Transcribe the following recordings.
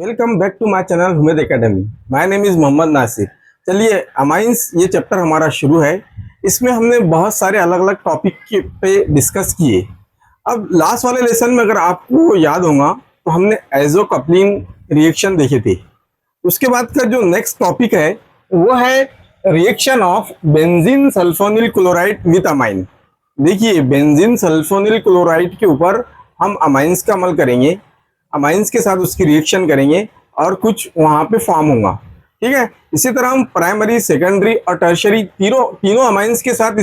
Welcome back to my channel Humaid academy. My name is Mohammad Nasir. चलिए amines ये chapter हमारा शुरू है। इसमें हमने बहुत सारे अलग अलग टॉपिक पे डिस्कस किए। अब लास्ट वाले लेसन में अगर आपको याद होगा तो हमने एजो कपलिंग रिएक्शन देखे थे। उसके बाद का जो नेक्स्ट टॉपिक है वो है reaction of benzene sulphonyl chloride with amine. देखिए बेंजीन सल्फोनिल क्लोराइड के ऊपर हम अमाइंस का अमल करेंगे, अमाइंस के साथ उसकी रिएक्शन करेंगे और कुछ वहां पे फॉर्म होगा। ठीक है, इसी तरह हम प्राइमरी, सेकेंडरी और टर्शरी तीनों अमाइंस के साथ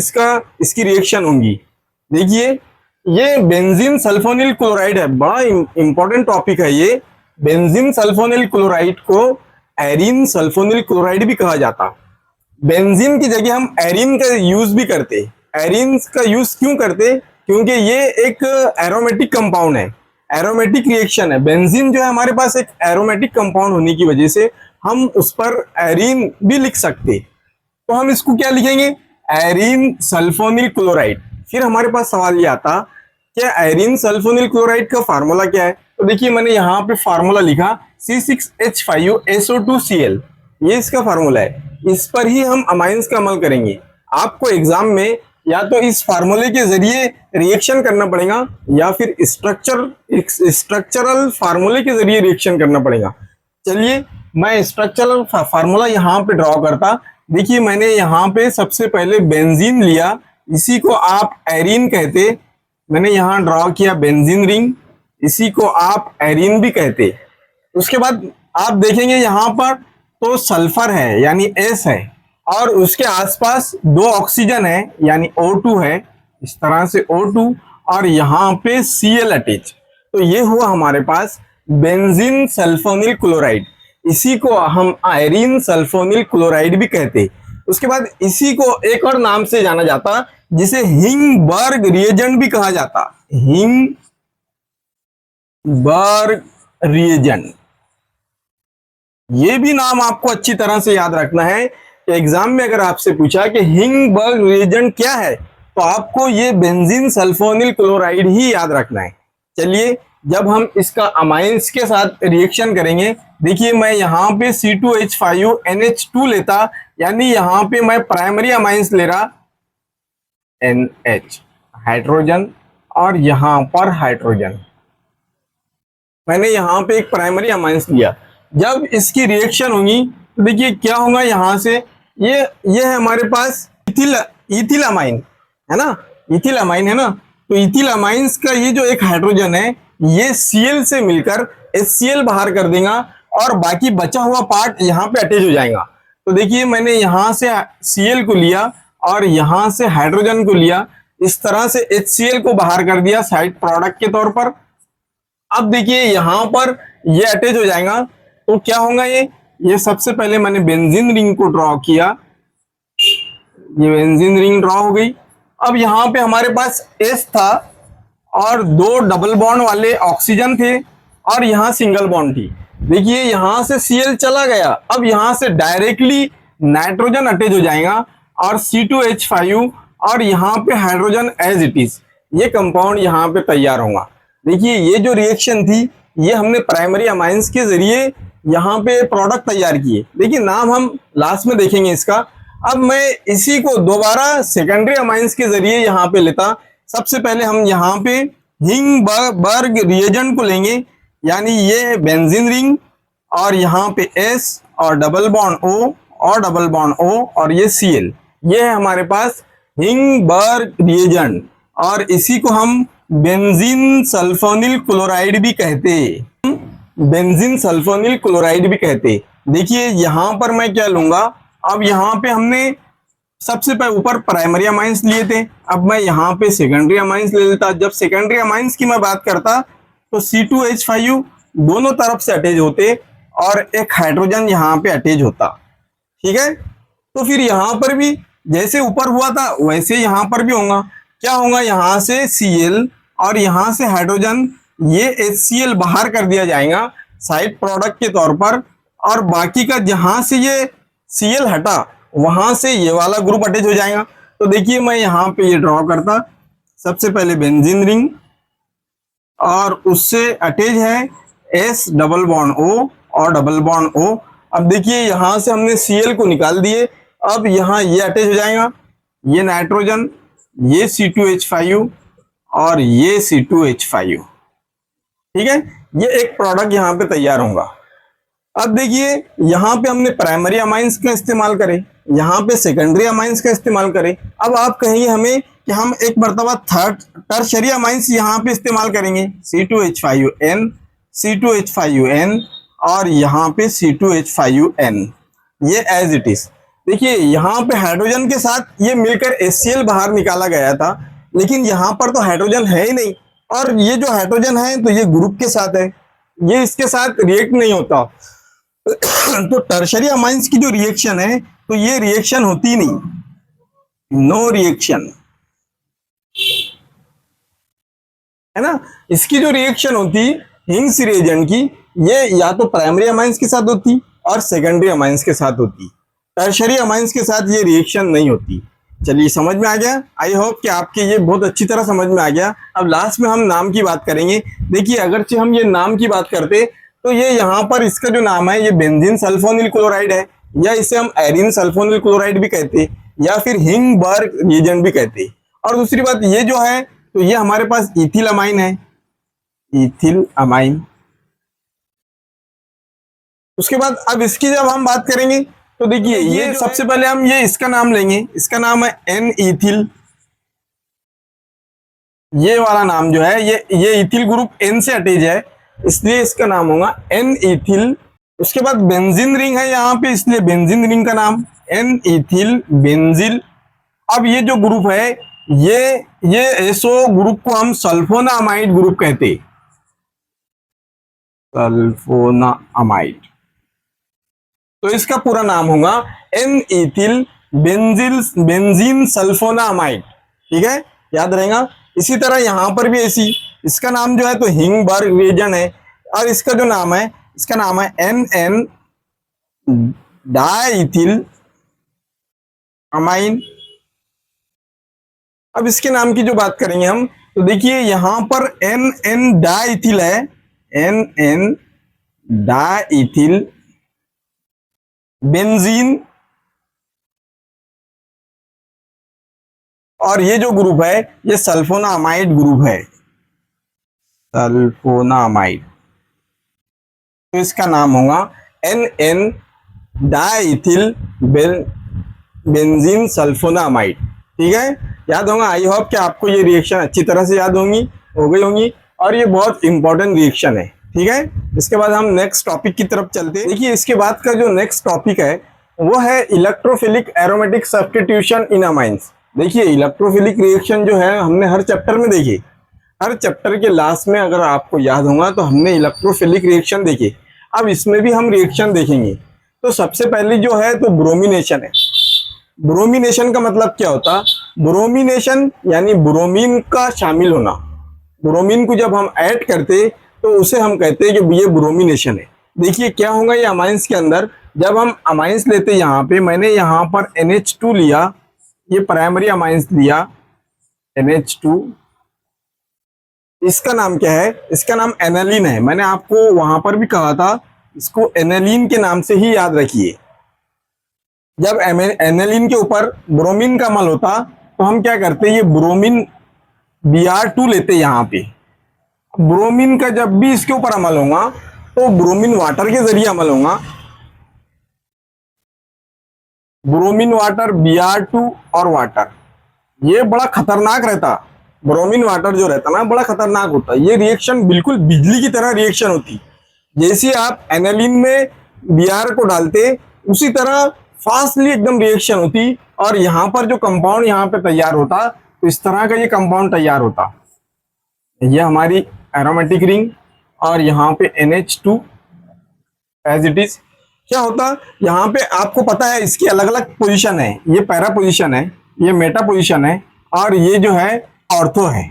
इसकी रिएक्शन होंगी। देखिए ये बेंजीन सल्फोनिल क्लोराइड है, बड़ा इंपॉर्टेंट टॉपिक है ये। बेंजीन सल्फोनिल क्लोराइड को एरीन सल्फोनिल क्लोराइड भी कहा जाता। बेंजीन की जगह हम एरीन का यूज भी करते। एरीन का यूज क्यों करते? क्योंकि ये एक एरोमेटिक कंपाउंड है, एरोमेटिक रिएक्शन है। बेंजीन जो है हमारे पास एक एरोमेटिक कंपाउंड होने की वजह से हम उस पर एरीन भी लिख सकते। तो हम इसको क्या लिखेंगे? Arene sulphonyl chloride. फिर हमारे पास सवाल ये आता कि एरीन सल्फोनिल क्लोराइड का फार्मूला क्या है। तो देखिए मैंने यहाँ पे फार्मूला लिखा C6H5SO2Cl, ये इसका फार्मूला है। इस पर ही हम अमाइंस का अमल करेंगे। आपको एग्जाम में या तो इस फार्मूले के जरिए रिएक्शन करना पड़ेगा या फिर स्ट्रक्चरल फार्मूले के जरिए रिएक्शन करना पड़ेगा। चलिए मैं स्ट्रक्चरल फार्मूला यहाँ पे ड्रॉ करता। देखिए मैंने यहाँ पे सबसे पहले बेंजीन लिया, इसी को आप एरीन कहते। मैंने यहाँ ड्रॉ किया बेंजीन रिंग, इसी को आप एरीन भी कहते। उसके बाद आप देखेंगे यहाँ पर तो सल्फर है यानी S है और उसके आसपास दो ऑक्सीजन है यानी O2 है, इस तरह से O2 और यहाँ पे Cl अटैच। तो ये हुआ हमारे पास बेंजीन सल्फोनिल क्लोराइड, इसी को हम आयरीन सल्फोनिल क्लोराइड भी कहते। उसके बाद इसी को एक और नाम से जाना जाता जिसे हिंगबर्ग रिएजेंट भी कहा जाता। हिंगबर्ग रिएजेंट, ये भी नाम आपको अच्छी तरह से याद रखना है। एग्जाम में अगर आपसे पूछा कि हिंगबर्ग रिएजेंट क्या है तो आपको ये बेंजीन सल्फोनिल क्लोराइड ही याद रखना है। चलिए जब हम इसका अमाइंस के साथ रिएक्शन करेंगे, देखिए मैं यहाँ पे C2H5NH2 लेता, यानी यहाँ पे मैं प्राइमरी अमाइंस ले रहा NH हाइड्रोजन और यहाँ पर हाइड्रोजन। मैंने यहाँ पे एक प्राइमरी अमाइंस लिया। जब इसकी रिएक्शन होगी तो देखिए क्या होगा, यहाँ से ये है हमारे पास इथिल अमाइन है ना, इथिल अमाइन है ना। तो इथिल अमाइंस का ये जो एक हाइड्रोजन है ये Cl से मिलकर HCl बाहर कर देगा और बाकी बचा हुआ पार्ट यहाँ पे अटैच हो जाएगा। तो देखिए मैंने यहाँ से Cl को लिया और यहाँ से हाइड्रोजन को लिया, इस तरह से HCl को बाहर कर दिया साइड प्रोडक्ट के तौर पर। अब देखिए यहाँ पर ये अटैच हो जाएगा तो क्या होगा, ये सबसे पहले मैंने बेंजीन रिंग को ड्रॉ किया, ये बेंजीन रिंग ड्रॉ हो गई। अब यहाँ पे हमारे पास S था और दो डबल बॉन्ड वाले ऑक्सीजन थे और यहाँ सिंगल बॉन्ड थी। देखिए यहाँ से Cl चला गया, अब यहाँ से डायरेक्टली नाइट्रोजन अटैच हो जाएगा और C2H5 और यहाँ पे हाइड्रोजन एज इट इज, ये कंपाउंड यहाँ पे तैयार होगा। देखिए ये जो रिएक्शन थी ये हमने प्राइमरी अमाइंस के जरिए यहाँ पे प्रोडक्ट तैयार किए। देखिए नाम हम लास्ट में देखेंगे इसका। अब मैं इसी को दोबारा सेकेंडरी अमाइंस के जरिए यहाँ पे लेता। सबसे पहले हम यहाँ पे हिंगबर्ग रिएजेंट को लेंगे, यानी ये बेंजीन रिंग और यहाँ पे S और डबल बॉन्ड O और डबल बॉन्ड O और ये Cl, ये है हमारे पास हिंगबर्ग रिएजेंट और इसी को हम बेंजीन सल्फोनिल क्लोराइड भी कहते, बेंजीन सल्फोनिल क्लोराइड भी कहते। देखिए यहाँ पर मैं क्या लूंगा, अब यहाँ पे हमने सबसे पहले ऊपर प्राइमरी अमाइंस लिए थे, अब मैं यहाँ पे सेकेंडरी अमाइंस ले लेता। जब सेकेंडरी अमाइंस की मैं बात करता तो C2H5 दोनों तरफ से अटैच होते और एक हाइड्रोजन यहाँ पे अटैच होता। ठीक है, तो फिर यहाँ पर भी जैसे ऊपर हुआ था वैसे यहाँ पर भी होगा। क्या होगा, यहाँ से Cl और यहाँ से हाइड्रोजन, ये HCl बाहर कर दिया जाएगा साइड प्रोडक्ट के तौर पर और बाकी का जहां से ये Cl हटा वहां से ये वाला ग्रुप अटैच हो जाएगा। तो देखिए मैं यहाँ पे ये ड्रॉ करता, सबसे पहले बेंजीन रिंग और उससे अटैच है S डबल बॉन्ड O और डबल बॉन्ड O। अब देखिए यहां से हमने Cl को निकाल दिए, अब यहाँ ये अटैच हो जाएगा, ये नाइट्रोजन, ये C2H5 और ये C2H5, ठीक है। ये एक प्रोडक्ट यहाँ पे तैयार होगा। अब देखिए यहाँ पे हमने प्राइमरी अमाइंस का इस्तेमाल करें, यहाँ पे सेकेंडरी अमाइंस का इस्तेमाल करें। अब आप कहेंगे हमें कि हम एक मर्तबा टर्शरी अमाइंस यहाँ पे इस्तेमाल करेंगे, C2H5N, C2H5N और यहाँ पे C2H5N, ये एज इट इज। देखिए यहाँ पे हाइड्रोजन के साथ ये मिलकर HCl बाहर निकाला गया था, लेकिन यहाँ पर तो हाइड्रोजन है ही नहीं, और ये जो हाइड्रोजन है तो ये ग्रुप के साथ है, ये इसके साथ रिएक्ट नहीं होता। तो टर्शरी अमाइंस की जो रिएक्शन है तो ये रिएक्शन होती नहीं, नो रिएक्शन, है ना। इसकी जो रिएक्शन होती हिंग्स रिएजेंट की, ये या तो प्राइमरी अमाइंस के साथ होती और सेकेंडरी अमाइंस के साथ होती, टर्शरी अमाइंस के साथ ये रिएक्शन नहीं होती। चलिए समझ में आ गया, आई होप कि आपके ये बहुत अच्छी तरह समझ में आ गया। अब लास्ट में हम नाम की बात करेंगे। देखिए अगरचे हम ये नाम की बात करते तो ये यहाँ पर इसका जो नाम है ये बेंजीन सल्फोनिल क्लोराइड है, या इसे हम एरिन सल्फोनिल क्लोराइड भी कहते, या फिर हिंगबर्ग रिएजेंट भी कहते। और दूसरी बात ये जो है तो ये हमारे पास इथिल अमाइन है, इथिल अमाइन। उसके बाद अब इसकी जब हम बात करेंगे तो देखिए ये सबसे पहले हम ये इसका नाम लेंगे, इसका नाम है एन इथिल। ये वाला नाम जो है ये इथिल ग्रुप एन से अटैच है, इसलिए इसका नाम होगा एन इथिल। उसके बाद बेंजीन रिंग है यहाँ पे, इसलिए बेंजीन रिंग का नाम एन इथिल बेंजिल। अब ये जो ग्रुप है ये एसओ ग्रुप को हम सल्फोनामाइड ग्रुप कहते, सल्फोनामाइड। तो इसका पूरा नाम होगा एन इथिल बेंजीन सल्फोनामाइड, ठीक है, याद रहेगा। इसी तरह यहां पर भी ऐसी, इसका नाम जो है तो हिंगबर्ग रिएजेंट है, और इसका जो नाम है इसका नाम है NN डाइथिल अमाइन। अब इसके नाम की जो बात करेंगे हम तो देखिए यहां पर NN डाइथिल है, NN डाइथिल बेंजीन, और ये जो ग्रुप है ये सल्फोनामाइड ग्रुप है, सल्फोनामाइड। तो इसका नाम होगा NN डाइथिल बेंजीन सल्फोनामाइड, ठीक है, याद होगा। आई होप कि आपको ये रिएक्शन अच्छी तरह से याद हो गई होंगी, और ये बहुत इंपॉर्टेंट रिएक्शन है, ठीक है। इसके बाद हम नेक्स्ट टॉपिक की तरफ चलते हैं। देखिए इसके बाद का जो नेक्स्ट टॉपिक है वो है इलेक्ट्रोफिलिक एरोमेटिक सब्स्टिट्यूशन इन अमाइंस। देखिए इलेक्ट्रोफिलिक रिएक्शन जो है हमने हर चैप्टर में देखी, हर चैप्टर के लास्ट में अगर आपको याद होगा तो हमने इलेक्ट्रोफिलिक रिएक्शन देखी। अब इसमें भी हम रिएक्शन देखेंगे। तो सबसे पहली जो है तो ब्रोमिनेशन है। ब्रोमिनेशन का मतलब क्या होता है? ब्रोमिनेशन यानी ब्रोमीन का शामिल होना। ब्रोमीन को जब हम ऐड करते तो उसे हम कहते हैं कि ये ब्रोमिनेशन है। देखिए क्या होगा ये अमाइंस के अंदर, जब हम अमाइंस लेते यहाँ पे, मैंने यहाँ पर NH2 लिया, ये प्राइमरी अमाइंस लिया NH2, इसका नाम क्या है? इसका नाम एनालिन है। मैंने आपको वहां पर भी कहा था इसको एनालिन के नाम से ही याद रखिए। जब एनालिन के ऊपर ब्रोमीन का अमल होता तो हम क्या करते, ये ब्रोमीन Br2 लेते यहाँ पे। ब्रोमीन का जब भी इसके ऊपर अमल होगा तो ब्रोमीन वाटर के जरिए अमल होगा। ब्रोमीन वाटर, Br2 और वाटर, ये बड़ा खतरनाक रहता। ब्रोमीन वाटर जो रहता ना बड़ा खतरनाक होता। ये रिएक्शन बिल्कुल बिजली की तरह रिएक्शन होती। जैसे आप एनालिन में Br को डालते उसी तरह फास्टली एकदम रिएक्शन होती, और यहाँ पर जो कंपाउंड यहाँ पे तैयार होता तो इस तरह का ये कंपाउंड तैयार होता। ये हमारी एरोमेटिक रिंग, और यहाँ पे NH2 एज इट इज। क्या होता यहाँ पे आपको पता है इसकी अलग अलग पोजीशन है। ये पैरा पोजीशन है, ये मेटा पोजीशन है, और ये जो है ऑर्थो है,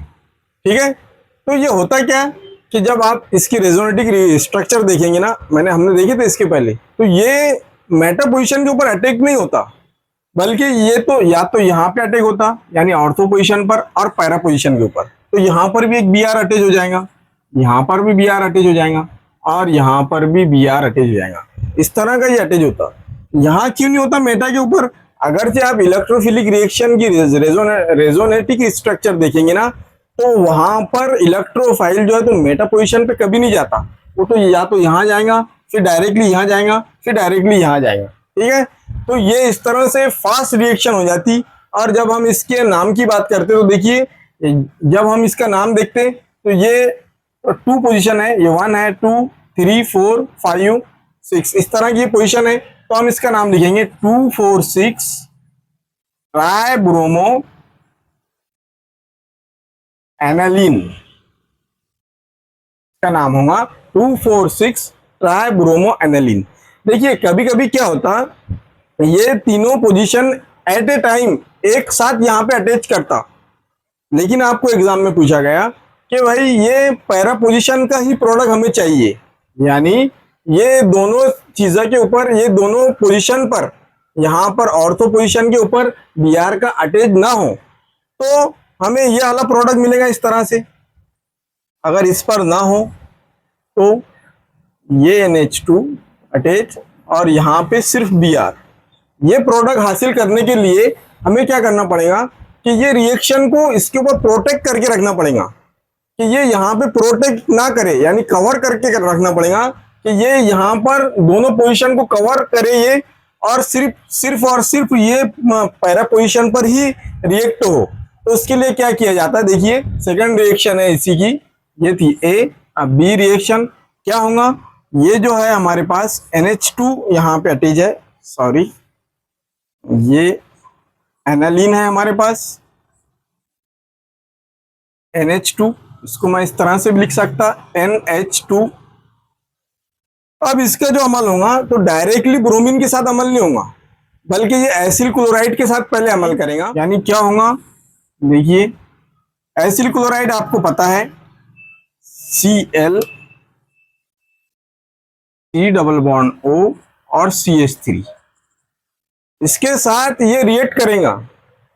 ठीक है। तो ये होता क्या कि जब आप इसकी रेजोनेटिक स्ट्रक्चर देखेंगे ना, हमने देखे थे इसके पहले, तो ये मेटा पोजीशन के ऊपर अटैक नहीं होता, बल्कि ये तो या तो यहाँ पे अटैक होता यानी ऑर्थो पोजीशन पर, और पैरा पोजीशन के ऊपर। तो यहाँ पर भी एक Br अटैच हो जाएगा, यहाँ पर भी Br अटैच हो जाएगा, और यहाँ पर भी Br अटैच हो जाएगा। इस तरह का ये अटैच होता। यहाँ क्यों नहीं होता मेटा के ऊपर? अगर से आप इलेक्ट्रोफिलिक रिएक्शन की रेजोनेटिक स्ट्रक्चर देखेंगे ना, तो वहां पर इलेक्ट्रोफाइल जो है तो मेटा पोजीशन पे कभी नहीं जाता। वो तो या तो यहाँ जाएगा, फिर डायरेक्टली यहाँ जाएगा, फिर डायरेक्टली यहाँ जाएगा। ठीक है, तो ये इस तरह से फास्ट रिएक्शन हो जाती। और जब हम इसके नाम की बात करते तो देखिए, जब हम इसका नाम देखते तो ये 2 पोजीशन है, ये 1 है, 2, 3, 4, 5, 6, इस तरह की पोजीशन है। तो हम इसका नाम लिखेंगे 2,4,6 ट्राई ब्रोमो एनालिन। का नाम होगा 2,4,6 ट्राई ब्रोमो एनालिन। देखिए कभी कभी क्या होता, ये तीनों पोजीशन एट ए टाइम एक साथ यहाँ पे अटैच करता, लेकिन आपको एग्जाम में पूछा गया कि भाई ये पैरा पोजीशन का ही प्रोडक्ट हमें चाहिए, यानी ये दोनों चीजों के ऊपर, ये दोनों पोजीशन पर, यहाँ पर ऑर्थो पोजीशन के ऊपर Br का अटैच ना हो, तो हमें ये वाला प्रोडक्ट मिलेगा इस तरह से। अगर इस पर ना हो तो ये NH2 अटैच और यहाँ पे सिर्फ Br। ये प्रोडक्ट हासिल करने के लिए हमें क्या करना पड़ेगा कि ये रिएक्शन को इसके ऊपर प्रोटेक्ट करके रखना पड़ेगा, कि ये यहाँ पे प्रोटेक्ट ना करे, यानी कवर करके रखना पड़ेगा कि ये यहाँ पर दोनों पोजीशन को कवर करे ये, और सिर्फ ये पैरा पोजीशन पर ही रिएक्ट हो। तो उसके लिए क्या किया जाता है, देखिए सेकंड रिएक्शन है इसी की, ये थी ए। अब बी रिएक्शन क्या होगा, ये जो है हमारे पास NH2 यहाँ पे अटैच है, सॉरी ये एनालिन है हमारे पास NH2, इसको मैं इस तरह से भी लिख सकता NH2। अब इसका जो अमल होगा तो डायरेक्टली ब्रोमीन के साथ अमल नहीं होगा, बल्कि ये एसिल क्लोराइड के साथ पहले अमल करेगा। यानी क्या होगा, देखिए एसिल क्लोराइड आपको पता है Cl, C double bond O और CH3, इसके साथ ये रिएक्ट करेगा।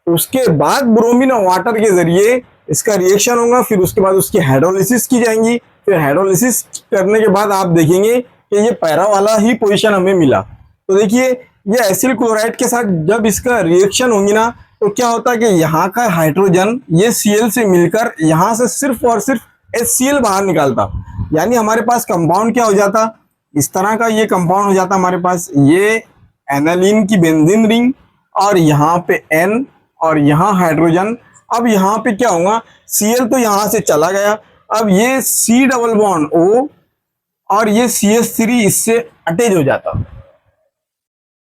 उसके बाद ब्रोमीन और वाटर के जरिए इसका रिएक्शन होगा, फिर उसके बाद उसकी हाइड्रोलिसिस की जाएंगी। फिर हाइड्रोलिसिस करने के बाद आप देखेंगे कि ये पैरा वाला ही पोजीशन हमें मिला। तो देखिए ये एसिल क्लोराइड के साथ जब इसका रिएक्शन होगी ना, तो क्या होता है कि यहाँ का हाइड्रोजन ये Cl से मिलकर यहाँ से सिर्फ और सिर्फ HCl बाहर निकालता, यानी हमारे पास कंपाउंड क्या हो जाता, इस तरह का ये कंपाउंड हो जाता हमारे पास, ये एनालिन की बेंजीन रिंग और यहाँ पे N और यहाँ हाइड्रोजन। अब यहाँ पे क्या होगा, Cl तो यहाँ से चला गया, अब ये C डबल बॉन्ड O और ये CH3 इससे अटैच हो जाता।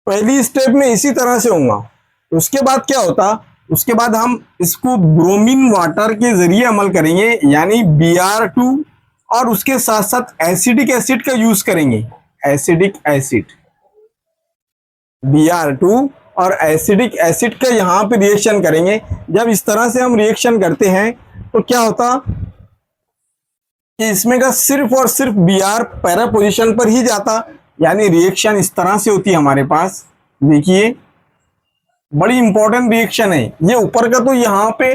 पहली स्टेप में इसी तरह से होगा। उसके बाद क्या होता, उसके बाद हम इसको ब्रोमीन वाटर के जरिए अमल करेंगे, यानी Br2, और उसके साथ साथ एसिडिक एसिड का यूज करेंगे, एसिडिक एसिड Br2 और एसिडिक एसिड का यहाँ पे रिएक्शन करेंगे। जब इस तरह से हम रिएक्शन करते हैं तो क्या होता कि इसमें का सिर्फ और सिर्फ Br पैरा पोजीशन पर ही जाता, यानी रिएक्शन इस तरह से होती है हमारे पास। देखिए बड़ी इंपॉर्टेंट रिएक्शन है ये। ऊपर का तो यहाँ पे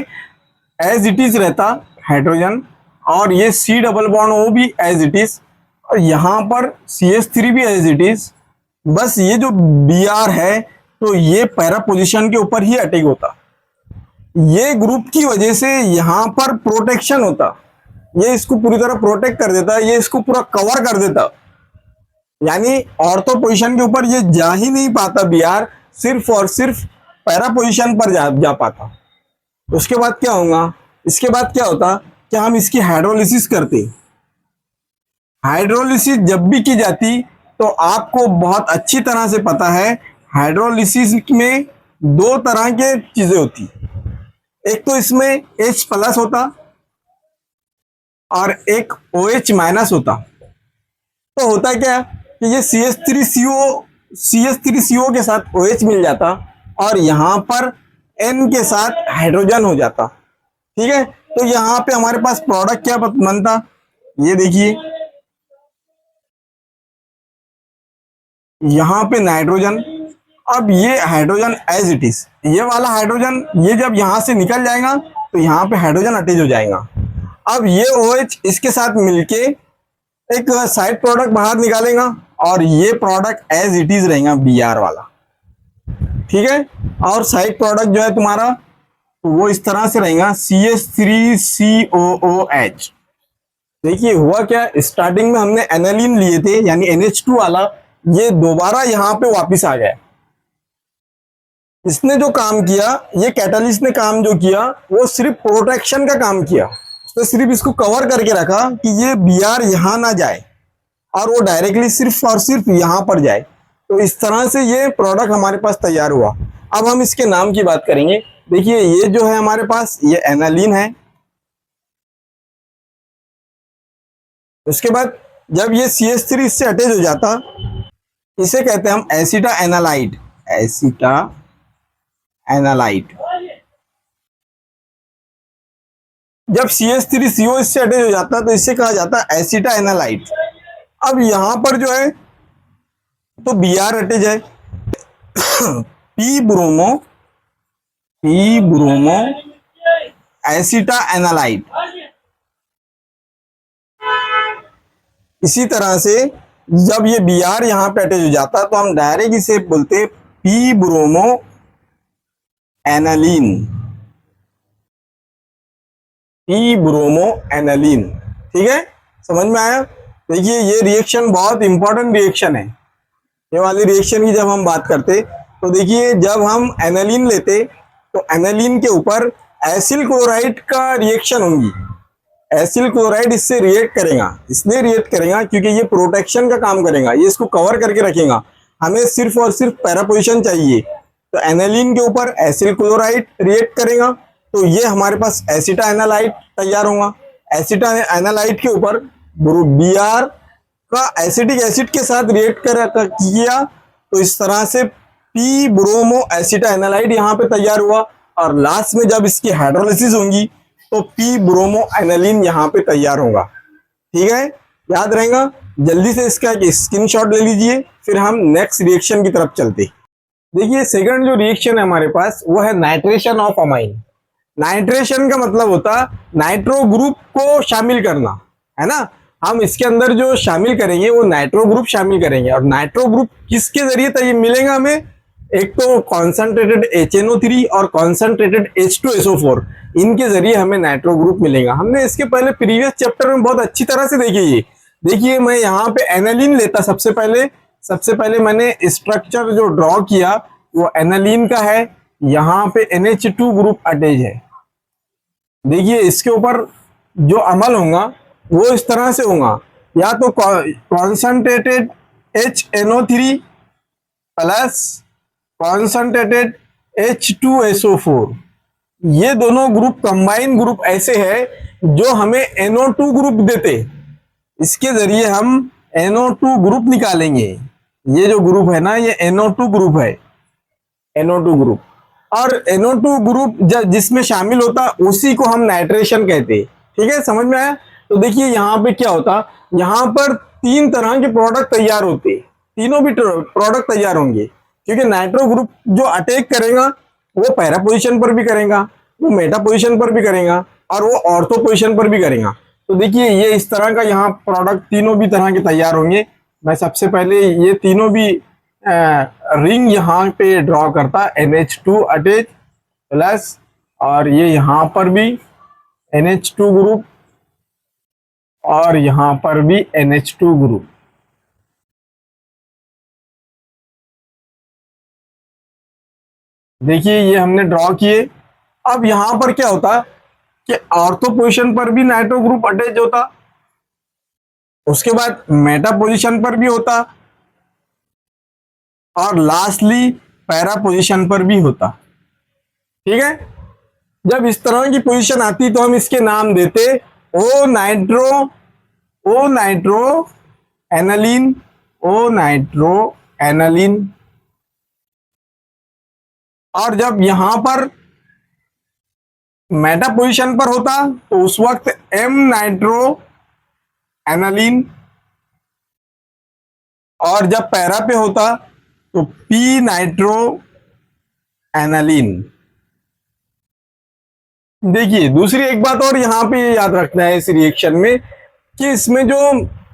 एज इट इज रहता हाइड्रोजन, और ये C डबल बॉन्ड O भी एज इट इज, और यहाँ पर CH3 भी एज इट इज। बस ये जो Br है तो ये पैरा पोजीशन के ऊपर ही अटैक होता। ये ग्रुप की वजह से यहाँ पर प्रोटेक्शन होता, ये इसको पूरी तरह प्रोटेक्ट कर देता, ये इसको पूरा कवर कर देता, यानी ऑर्थो पोजीशन के ऊपर ये जा ही नहीं पाता Br, सिर्फ और सिर्फ पैरा पोजीशन पर जा पाता। उसके बाद क्या होगा, इसके बाद क्या होता कि हम इसकी हाइड्रोलिसिस करते। हाइड्रोलिसिस जब भी की जाती तो आपको बहुत अच्छी तरह से पता है, हाइड्रोलिसिस में 2 तरह के चीजें होती। एक तो इसमें H+ होता और एक OH- होता। तो होता क्या कि ये CH3CO के साथ OH मिल जाता और यहाँ पर N के साथ हाइड्रोजन हो जाता। ठीक है, तो यहाँ पे हमारे पास प्रोडक्ट क्या बनता, ये देखिए यहाँ पे नाइट्रोजन। अब ये हाइड्रोजन एज इट इज, ये वाला हाइड्रोजन ये जब यहाँ से निकल जाएगा तो यहाँ पे हाइड्रोजन अटैच हो जाएगा। अब ये OH इसके साथ मिलके एक साइड प्रोडक्ट बाहर निकालेगा और ये प्रोडक्ट एज इट इज रहेगा Br वाला, ठीक है। और साइड प्रोडक्ट जो है तुम्हारा तो वो इस तरह से रहेगा CH3COOH। देखिए हुआ क्या, स्टार्टिंग में हमने एनालिन लिए थे यानी NH2 वाला, ये दोबारा यहां पे वापस आ गया। इसने जो काम किया, ये कैटालिस्ट ने काम जो किया वो सिर्फ प्रोटेक्शन का काम किया। उसने सिर्फ इसको कवर करके रखा कि ये Br यहां ना जाए और वो डायरेक्टली सिर्फ और सिर्फ यहां पर जाए। तो इस तरह से ये प्रोडक्ट हमारे पास तैयार हुआ। अब हम इसके नाम की बात करेंगे। देखिए ये जो है हमारे पास ये एनालिन है। उसके बाद जब ये CH3 इससे अटैच हो जाता, इसे कहते हैं हम एसिटा एनालाइड। एसिटा एनालाइड। जब CH3CO इससे अटैच हो जाता तो इसे कहा जाता एसिटा एनालाइड। अब यहां पर जो है तो Br अटैच है पी ब्रोमो एसिटा एनालाइड। इसी तरह से जब ये Br यहां पे अटैच हो जाता तो हम डायरेक्ट इसे बोलते P bromo aniline. P bromo aniline, ठीक है, समझ में आया। देखिए ये रिएक्शन बहुत इंपॉर्टेंट रिएक्शन है। ये वाली रिएक्शन की जब हम बात करते तो देखिए जब हम एनालिन लेते तो एनालिन के ऊपर एसिल क्लोराइड का रिएक्शन होगी। एसिल क्लोराइड इससे रिएक्ट करेगा, इसलिए रिएक्ट करेगा क्योंकि ये प्रोटेक्शन का काम करेगा, ये इसको कवर करके रखेगा। हमें सिर्फ और सिर्फ पैरा पोजीशन चाहिए, तो एनालिन के ऊपर एसिल क्लोराइड रिएक्ट करेगा तो ये हमारे पास एसिटा एनालाइड तैयार होगा। एसिटा एनालाइड के ऊपर Br का एसिटिक एसिड के साथ रिएक्ट किया तो इस तरह से पी ब्रोमो एसिटा एनालाइड यहाँ पे तैयार हुआ। और लास्ट में जब इसकी हाइड्रोलिसिस होगी तो पी ब्रोमो एनालिन यहाँ पे तैयार होगा, ठीक है, याद रहेगा। जल्दी से इसका एक स्क्रीनशॉट ले लीजिए, फिर हम नेक्स्ट रिएक्शन की तरफ चलते। देखिए सेकंड जो रिएक्शन है हमारे पास वो है नाइट्रेशन ऑफ अमाइन। नाइट्रेशन का मतलब होता नाइट्रो ग्रुप को शामिल करना, है ना। हम इसके अंदर जो शामिल करेंगे वो नाइट्रो ग्रुप शामिल करेंगे। और नाइट्रो ग्रुप किसके जरिए तय मिलेगा हमें, एक तो कॉन्सेंट्रेटेड HNO3 और कॉन्सेंट्रेटेड H2SO4, इनके जरिए हमें नाइट्रो ग्रुप मिलेगा। हमने इसके पहले प्रीवियस चैप्टर में बहुत अच्छी तरह से देखी है। देखिए मैं यहाँ पे एनालिन लेता, सबसे पहले मैंने स्ट्रक्चर जो ड्रॉ किया वो एनालिन का है। यहाँ पे NH2 ग्रुप अटैच है। देखिए इसके ऊपर जो अमल होगा वो इस तरह से होगा, या तो concentrated HNO3 plus concentrated H2SO4, ये दोनों ग्रुप कंबाइन ग्रुप ऐसे है जो हमें NO2 ग्रुप देते। इसके जरिए हम NO2 ग्रुप निकालेंगे। ये जो ग्रुप है ना ये NO2 ग्रुप है, NO2 ग्रुप। और NO2 ग्रुप जिसमें शामिल होता उसी को हम नाइट्रेशन कहते, ठीक है, समझ में आया। तो देखिए यहाँ पे क्या होता, यहाँ पर 3 तरह के प्रोडक्ट तैयार होते, तीनों भी प्रोडक्ट तैयार होंगे क्योंकि नाइट्रो ग्रुप जो अटैक करेगा वो पैरा पोजीशन पर भी करेगा, वो मेटा पोजीशन पर भी करेगा और वो ऑर्थो पोजीशन पर भी करेगा। तो देखिए ये इस तरह का यहाँ प्रोडक्ट तीनों भी तरह के तैयार होंगे। मैं सबसे पहले ये तीनों भी रिंग यहाँ पे ड्रॉ करता, NH2 अटैच प्लस, और ये यहाँ पर भी NH2 ग्रुप और यहां पर भी NH2 ग्रुप। देखिए ये हमने ड्रॉ किए। अब यहां पर क्या होता कि ऑर्थो पोजीशन पर भी नाइट्रो ग्रुप अटैच होता, उसके बाद मेटा पोजीशन पर भी होता और लास्टली पैरा पोजीशन पर भी होता, ठीक है। जब इस तरह की पोजीशन आती तो हम इसके नाम देते ओ नाइट्रो एनालिन, ओ नाइट्रो एनालिन। और जब यहां पर मेटा पोजीशन पर होता तो उस वक्त M नाइट्रो एनालिन, और जब पैरा पे होता तो P नाइट्रो एनालिन। देखिए दूसरी एक बात और यहां पे याद रखना है इस रिएक्शन में कि इसमें जो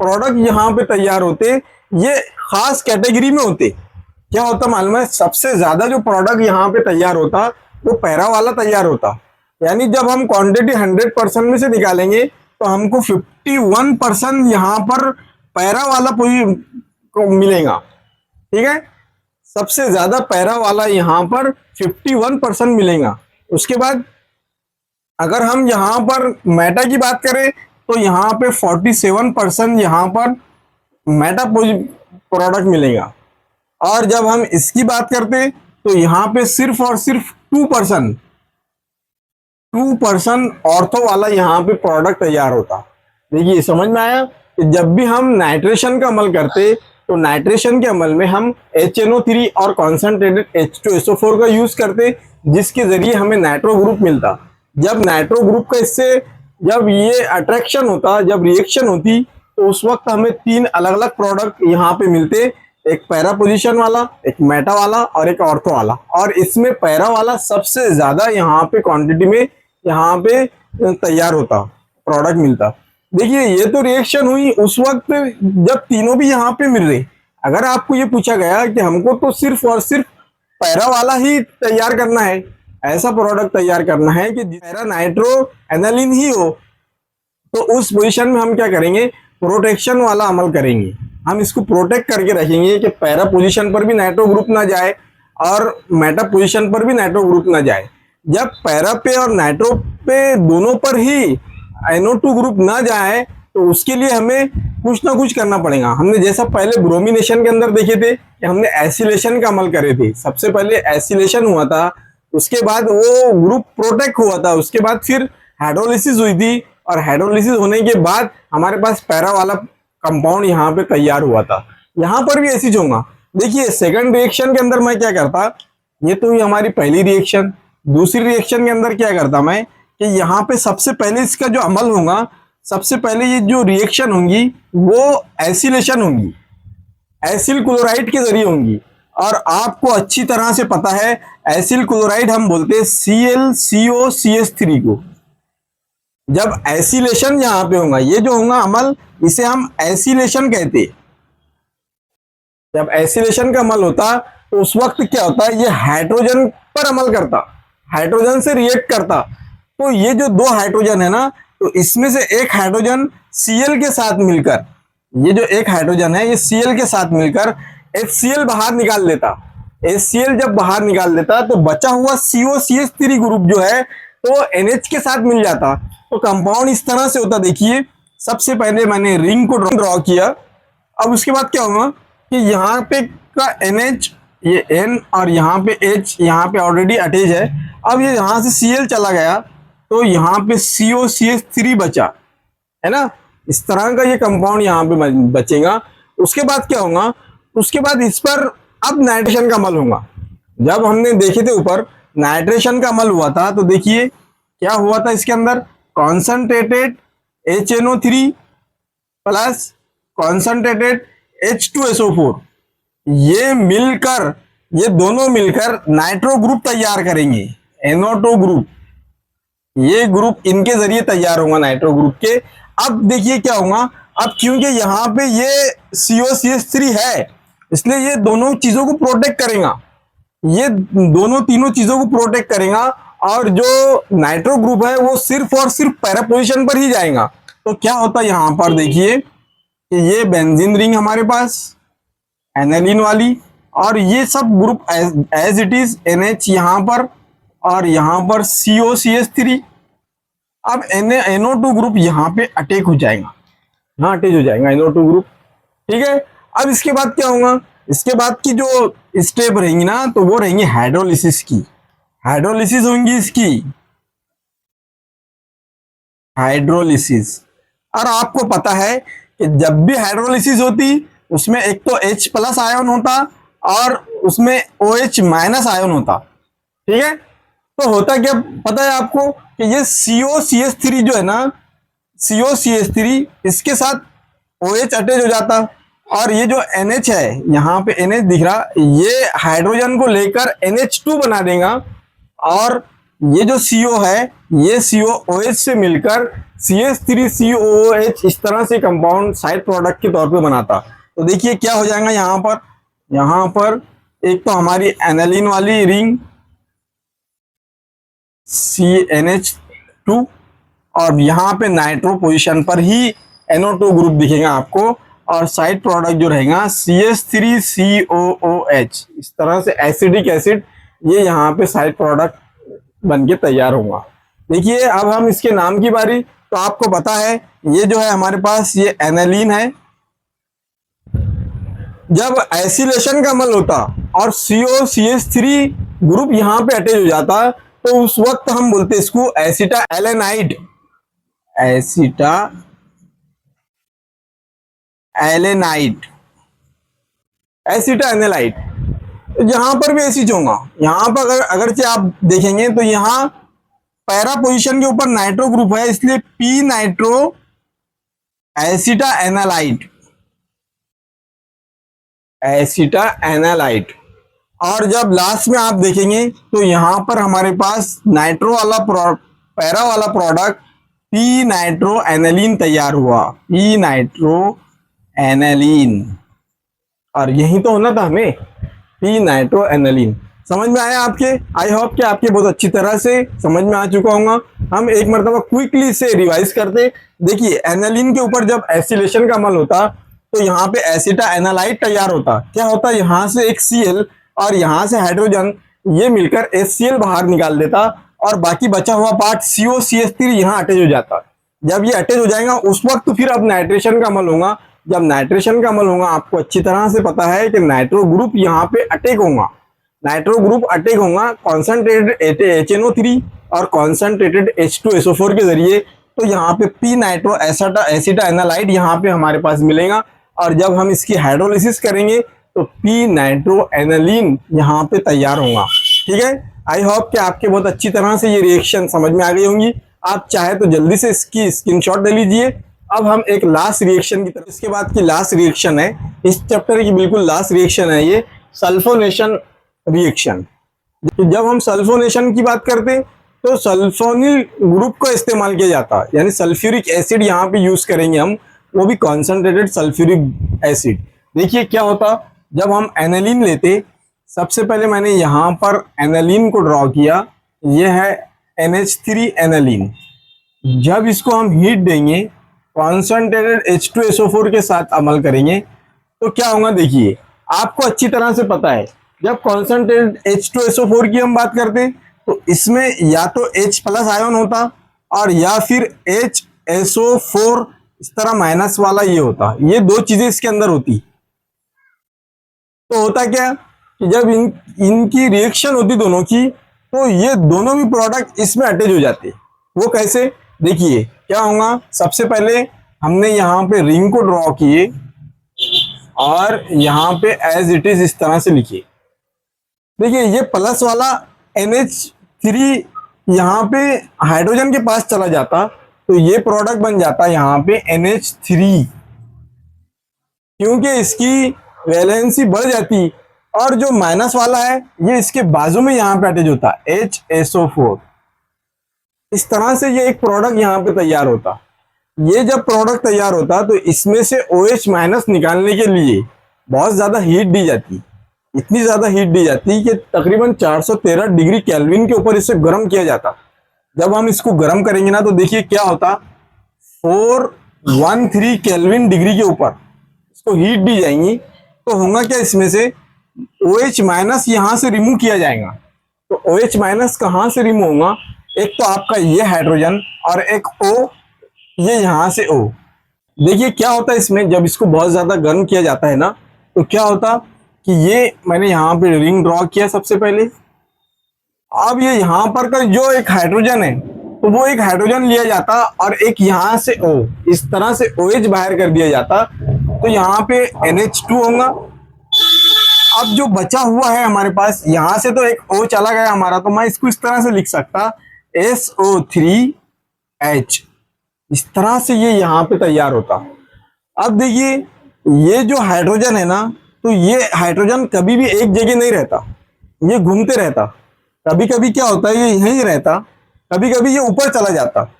प्रोडक्ट यहाँ पे तैयार होते ये खास कैटेगरी में होते। क्या होता मालूम है, सबसे ज्यादा जो प्रोडक्ट यहाँ पे तैयार होता वो पैरा वाला तैयार होता। यानी जब हम क्वांटिटी 100% में से निकालेंगे तो हमको 51% यहाँ पर पैरा वाला को मिलेगा। ठीक है, सबसे ज्यादा पैरा वाला यहाँ पर 51% मिलेगा। उसके बाद अगर हम यहाँ पर मेटा की बात करें तो यहाँ पे 47% यहाँ पर मेटा प्रोडक्ट मिलेगा। और जब हम इसकी बात करते तो यहाँ पे सिर्फ और सिर्फ 2% ऑर्थो वाला यहाँ पे प्रोडक्ट तैयार होता। देखिए समझ में आया कि जब भी हम नाइट्रेशन का अमल करते तो नाइट्रेशन के अमल में हम HNO3 और कॉन्सेंट्रेटेड H2SO4 का यूज करते, जिसके जरिए हमें नाइट्रो ग्रुप मिलता। जब नाइट्रो ग्रुप का इससे जब ये अट्रैक्शन होता, जब रिएक्शन होती, तो उस वक्त हमें 3 अलग अलग प्रोडक्ट यहाँ पे मिलते, एक पैरा पोजीशन वाला, एक मेटा वाला और एक ऑर्थो वाला। और इसमें पैरा वाला सबसे ज्यादा यहाँ पे क्वांटिटी में यहाँ पे तैयार होता, प्रोडक्ट मिलता। देखिए ये तो रिएक्शन हुई उस वक्त जब तीनों भी यहाँ पे मिल रहे। अगर आपको ये पूछा गया कि हमको तो सिर्फ और सिर्फ पैरा वाला ही तैयार करना है, ऐसा प्रोडक्ट तैयार करना है कि पैरा नाइट्रो एनालिन ही हो, तो उस पोजीशन में हम क्या करेंगे, प्रोटेक्शन वाला अमल करेंगे। हम इसको प्रोटेक्ट करके रखेंगे कि पैरा पोजीशन पर भी नाइट्रो ग्रुप ना जाए और मेटा पोजीशन पर भी नाइट्रो ग्रुप ना जाए। जब पैरा पे और नाइट्रो पे दोनों पर ही NO2 ग्रुप ना जाए तो उसके लिए हमें कुछ ना कुछ करना पड़ेगा। हमने जैसा पहले ब्रोमिनेशन के अंदर देखे थे कि हमने एसिलेशन का अमल करे थे। सबसे पहले एसिलेशन हुआ था, उसके बाद वो ग्रुप प्रोटेक्ट हुआ था, उसके बाद फिर हाइड्रोलिसिस हुई थी और हाइड्रोलिसिस होने के बाद हमारे पास पैरा वाला कंपाउंड यहाँ पे तैयार हुआ था। यहाँ पर भी ऐसी होगा। देखिए सेकंड रिएक्शन के अंदर मैं क्या करता, ये तो हमारी पहली रिएक्शन। दूसरी रिएक्शन के अंदर क्या करता मैं कि यहाँ पे सबसे पहले इसका जो अमल होगा, सबसे पहले ये जो रिएक्शन होंगी वो एसिलेशन होंगी, एसिल क्लोराइड के जरिए होंगी। और आपको अच्छी तरह से पता है एसिल क्लोराइड हम बोलते हैं ClCOCH3 को। जब एसिलेशन यहाँ पे होगा, ये जो होगा अमल, इसे हम एसिलेशन कहते हैं। जब एसिलेशन का अमल होता तो उस वक्त क्या होता है, ये हाइड्रोजन पर अमल करता, हाइड्रोजन से रिएक्ट करता। तो ये जो 2 हाइड्रोजन है ना, तो इसमें से एक हाइड्रोजन Cl के साथ मिलकर, ये जो एक हाइड्रोजन है ये Cl के साथ मिलकर HCl बाहर निकाल देता। HCl जब बाहर निकाल देता तो बचा हुआ COCH3 ग्रुप जो है तो NH के साथ मिल जाता। तो कंपाउंड इस तरह से होता। देखिए सबसे पहले मैंने रिंग को ड्रॉ किया। अब उसके बाद क्या होगा कि यहाँ पे का NH, ये N और यहाँ पे H यहाँ पे ऑलरेडी अटैच है। अब ये यहाँ से Cl चला गया तो यहाँ पे COCH3 बचा है ना। इस तरह का ये कंपाउंड यहाँ पे बचेगा। उसके बाद क्या होगा, उसके बाद इस पर अब नाइट्रेशन का अमल होगा। जब हमने देखे थे ऊपर नाइट्रेशन का अमल हुआ था तो देखिए क्या हुआ था, इसके अंदर concentrated HNO3 plus concentrated H2SO4 ये मिलकर, ये दोनों मिलकर नाइट्रो ग्रुप तैयार करेंगे, NO2 ग्रुप। ये ग्रुप इनके जरिए तैयार होगा नाइट्रो ग्रुप के। अब देखिए क्या होगा, अब क्योंकि यहाँ पे ये COCH3 है इसलिए ये दोनों चीजों को प्रोटेक्ट करेगा, ये दोनों तीनों चीजों को प्रोटेक्ट करेगा। और जो नाइट्रो ग्रुप है वो सिर्फ और सिर्फ पैरा पोजीशन पर ही जाएगा। तो क्या होता है यहाँ पर देखिए कि ये बेंजीन रिंग हमारे पास एनालिन वाली, और ये सब group as it is NH यहाँ पर और यहाँ पर COCH3। अब NO2 ग्रुप यहाँ पे अटैक हो जाएगा, यहाँ अटैच हो जाएगा NO2 ग्रुप। ठीक है, अब इसके बाद क्या होगा, इसके बाद की जो स्टेप रहेंगी ना तो वो रहेंगी हाइड्रोलिसिस की। हाइड्रोलिसिस होंगी इसकी, हाइड्रोलिसिस। और आपको पता है कि जब भी हाइड्रोलिसिस होती उसमें एक तो H+ आयन होता और उसमें OH- आयन होता। ठीक है, तो होता क्या पता है आपको कि ये COCH3 जो है ना, COCH3 इसके साथ OH अटैच हो जाता और ये जो NH है, यहाँ पे NH दिख रहा, ये हाइड्रोजन को लेकर NH2 बना देगा और ये जो CO है ये COOH से मिलकर CH3COOH इस तरह से कंपाउंड साइड प्रोडक्ट के तौर पे बनाता। तो देखिए क्या हो जाएगा यहाँ पर एक तो हमारी एनालिन वाली रिंग CnH2 और यहाँ पे नाइट्रो पोजीशन पर ही NO2 ग्रुप दिखेगा आपको और साइड प्रोडक्ट जो रहेगा CH3COOH इस तरह से एसिडिक एसिड ये यहाँ पे साइड प्रोडक्ट बन के तैयार होगा। देखिए अब हम इसके नाम की बारी, तो आपको पता है ये जो है हमारे पास ये एनालिन है। जब एसिलेशन का अमल होता और COCH3 ग्रुप यहाँ पे अटैच हो जाता तो उस वक्त हम बोलते इसको एसिटा एलेनाइड, एसिटा एलेनाइड, एसिटा एनालाइड। यहां पर भी ऐसी होगा। यहां पर अगर से आप देखेंगे तो यहां पैरा पोजीशन के ऊपर नाइट्रो ग्रुप है इसलिए पी नाइट्रो एसिटा एनालाइड, एसिटा एनालाइड। और जब लास्ट में आप देखेंगे तो यहां पर हमारे पास नाइट्रो वाला पैरा वाला प्रोडक्ट पी नाइट्रो एनालिन तैयार हुआ, पी नाइट्रो एनालिन। और यही तो होना था हमें, पी नाइट्रो एनालिन। समझ में आया आपके? आई होप कि आपके बहुत अच्छी तरह से समझ में आ चुका होगा। हम एक मरतबा क्विकली से रिवाइज करते। देखिए एनालिन के ऊपर जब एसिलेशन का अमल होता तो यहाँ पे एसिटा एनालाइड तैयार होता। क्या होता, यहाँ से एक Cl और यहाँ से हाइड्रोजन ये मिलकर HCl बाहर निकाल देता और बाकी बचा हुआ पार्ट COCH3 यहाँ अटैच हो जाता। जब ये अटैच हो जाएगा उस वक्त फिर अब नाइट्रेशन का अमल होगा। जब नाइट्रेशन का अमल होगा आपको अच्छी तरह से पता है कि नाइट्रो ग्रुप यहाँ पे अटैक होगा, नाइट्रो ग्रुप अटैक होगा कॉन्सेंट्रेटेड HNO3 और कॉन्सेंट्रेटेड H2SO4 के जरिए। तो यहाँ पे पी नाइट्रो एसिटा एनालाइड यहाँ पे हमारे पास मिलेगा और जब हम इसकी हाइड्रोलिसिस करेंगे तो पी नाइट्रो एनालिन यहाँ पे तैयार होगा। ठीक है, आई होप कि आपके बहुत अच्छी तरह से ये रिएक्शन समझ में आ गई होंगी। आप चाहे तो जल्दी से इसकी स्क्रीनशॉट ले लीजिए। अब हम एक लास्ट रिएक्शन की तरफ, इसके बाद की लास्ट रिएक्शन है इस चैप्टर की, बिल्कुल लास्ट रिएक्शन है ये सल्फोनेशन रिएक्शन। जब हम सल्फोनेशन की बात करते तो सल्फोनिल ग्रुप का इस्तेमाल किया जाता है, यानी सल्फ्यूरिक एसिड यहाँ पे यूज करेंगे हम, वो भी कॉन्सेंट्रेटेड सल्फ्यूरिक एसिड। देखिए क्या होता, जब हम एनालिन लेते, सबसे पहले मैंने यहाँ पर एनालिन को ड्रॉ किया, ये है NH3 एनालिन। जब इसको हम हीट देंगे कॉन्सेंट्रेटेड H2SO4 के साथ अमल करेंगे तो क्या होगा, देखिए आपको अच्छी तरह से पता है जब कॉन्सेंट्रेटेड H2SO4 की हम बात करते तो इसमें या तो H+ आयन होता और या फिर HSO4 इस तरह माइनस वाला ये होता। ये दो चीजें इसके अंदर होती। तो होता क्या कि जब इनकी रिएक्शन होती दोनों की तो ये दोनों भी प्रोडक्ट इसमें अटैच हो जाते। वो कैसे, देखिए क्या होगा, सबसे पहले हमने यहाँ पे रिंग को ड्रॉ किए और यहाँ पे एज इट इज इस तरह से लिखिए। देखिए ये प्लस वाला NH3 यहाँ पे हाइड्रोजन के पास चला जाता तो ये प्रोडक्ट बन जाता यहाँ पे NH3, क्योंकि इसकी वैलेंसी बढ़ जाती और जो माइनस वाला है ये इसके बाजू में यहाँ पे अटैच होता HSO4। इस तरह से ये एक प्रोडक्ट यहाँ पे तैयार होता। ये जब प्रोडक्ट तैयार होता तो इसमें से OH- निकालने के लिए बहुत ज्यादा हीट दी जाती, इतनी ज्यादा हीट दी जाती कि तकरीबन 413 डिग्री केल्विन के ऊपर इसे गर्म किया जाता। जब हम इसको गर्म करेंगे ना तो देखिए क्या होता, 413 केल्विन डिग्री के ऊपर इसको हीट दी जाएंगी तो होगा क्या, इसमें से OH- यहाँ से रिमूव किया जाएगा। तो OH- कहाँ से रिमूव होगा, एक तो आपका ये हाइड्रोजन और एक O, ये यहाँ से O। देखिए क्या होता है इसमें, जब इसको बहुत ज्यादा गर्म किया जाता है ना तो क्या होता कि ये मैंने यहाँ पे रिंग ड्रॉ किया सबसे पहले। अब ये यहाँ पर का जो एक हाइड्रोजन है तो वो एक हाइड्रोजन लिया जाता और एक यहाँ से O, इस तरह से OH बाहर कर दिया जाता तो यहाँ पे NH2 होगा। अब जो बचा हुआ है हमारे पास, यहाँ से तो एक O चला गया हमारा, तो मैं इसको इस तरह से लिख सकता SO3H। इस तरह से ये यहाँ पे तैयार होता। अब देखिए ये जो हाइड्रोजन है ना, तो ये हाइड्रोजन कभी भी एक जगह नहीं रहता, ये घूमते रहता। कभी कभी क्या होता है ये यहीं रहता, कभी कभी ये ऊपर चला जाता।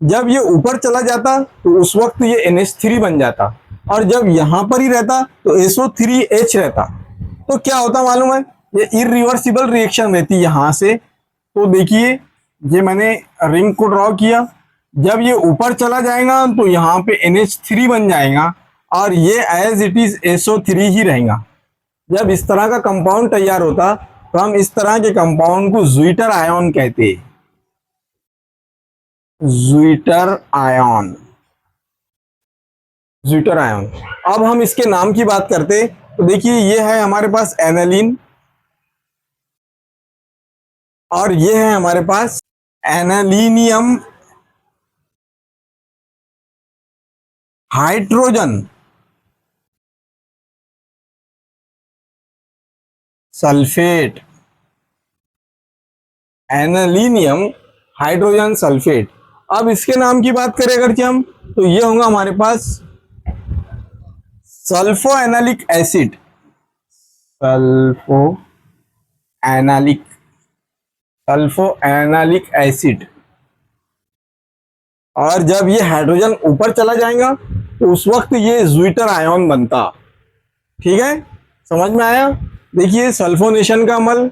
जब ये ऊपर चला जाता तो उस वक्त ये NH3 बन जाता, और जब यहां पर ही रहता तो SO3H रहता। तो क्या होता मालूम है, ये इरिवर्सिबल रिएक्शन रहती यहां से। तो देखिए ये मैंने रिंग को ड्रॉ किया, जब ये ऊपर चला जाएगा तो यहाँ पे NH3 बन जाएगा, और ये एज इट इज SO3 ही रहेगा। जब इस तरह का कंपाउंड तैयार होता तो हम इस तरह के कंपाउंड को ज्विटर आयन कहते हैं, ज्विटर आयन, ज्विटर आयन। अब हम इसके नाम की बात करते तो देखिए ये है हमारे पास एनालिन, और ये है हमारे पास एनालिनियम हाइड्रोजन सल्फेट, एनालिनियम हाइड्रोजन सल्फेट। अब इसके नाम की बात करें अगर हम, तो ये होगा हमारे पास sulpho anilic acid, sulpho anilic, sulpho anilic acid. और जब ये हाइड्रोजन ऊपर चला जाएगा तो उस वक्त ये ज्विटर आयन बनता। ठीक है, समझ में आया। देखिए सल्फोनेशन का अमल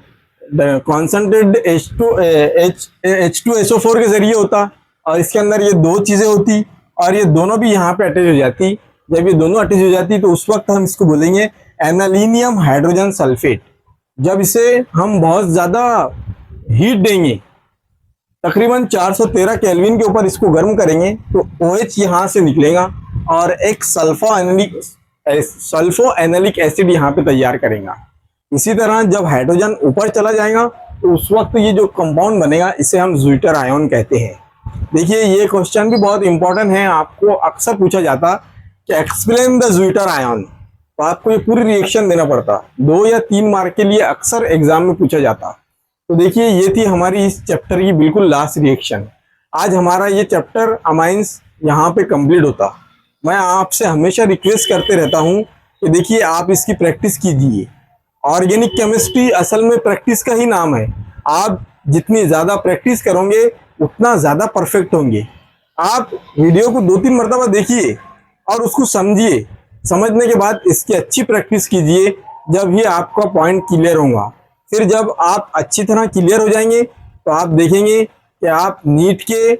कॉन्सेंट्रेटेड H2SO4 के जरिए होता, और इसके अंदर ये दो चीजें होती, और ये दोनों भी यहाँ पे अटैच हो जाती। जब ये दोनों अटैच हो जाती तो उस वक्त हम इसको बोलेंगे एनालिनियम हाइड्रोजन सल्फेट। जब इसे हम बहुत ज्यादा हीट देंगे, तकरीबन 413 केल्विन के ऊपर इसको गर्म करेंगे, तो OH यहाँ से निकलेगा और एक सल्फो एनालिक एसिड यहाँ पे तैयार करेगा। इसी तरह जब हाइड्रोजन ऊपर चला जाएगा तो उस वक्त ये जो कंपाउंड बनेगा इसे हम ज्विटर आयन कहते हैं। देखिए ये क्वेश्चन भी बहुत इंपॉर्टेंट है, आपको अक्सर पूछा जाता कि एक्सप्लेन द ज्विटर आयन। तो आपको ये पूरी रिएक्शन देना पड़ता, 2 या 3 मार्क के लिए अक्सर एग्जाम में पूछा जाता। तो देखिए ये थी हमारी इस चैप्टर की बिल्कुल लास्ट रिएक्शन। आज हमारा ये चैप्टर अमाइंस यहाँ पे कंप्लीट होता। मैं आपसे हमेशा रिक्वेस्ट करते रहता हूँ कि देखिए आप इसकी प्रैक्टिस कीजिए। ऑर्गेनिक केमिस्ट्री असल में प्रैक्टिस का ही नाम है। आप जितनी ज़्यादा प्रैक्टिस करोगे उतना ज़्यादा परफेक्ट होंगे। आप वीडियो को 2-3 मरतबा देखिए और उसको समझिए, समझने के बाद इसकी अच्छी प्रैक्टिस कीजिए, जब ही आपका पॉइंट क्लियर होगा। फिर जब आप अच्छी तरह क्लियर हो जाएंगे तो आप देखेंगे कि आप नीट के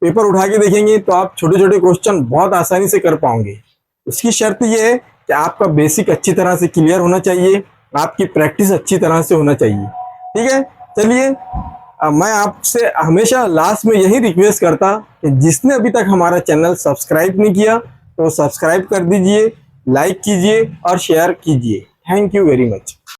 पेपर उठा के देखेंगे तो आप छोटे छोटे क्वेश्चन बहुत आसानी से कर पाओगे। उसकी शर्त यह है कि आपका बेसिक अच्छी तरह से क्लियर होना चाहिए, आपकी प्रैक्टिस अच्छी तरह से होना चाहिए। ठीक है, चलिए मैं आपसे हमेशा लास्ट में यही रिक्वेस्ट करता कि जिसने अभी तक हमारा चैनल सब्सक्राइब नहीं किया तो सब्सक्राइब कर दीजिए, लाइक कीजिए और शेयर कीजिए। Thank you very much.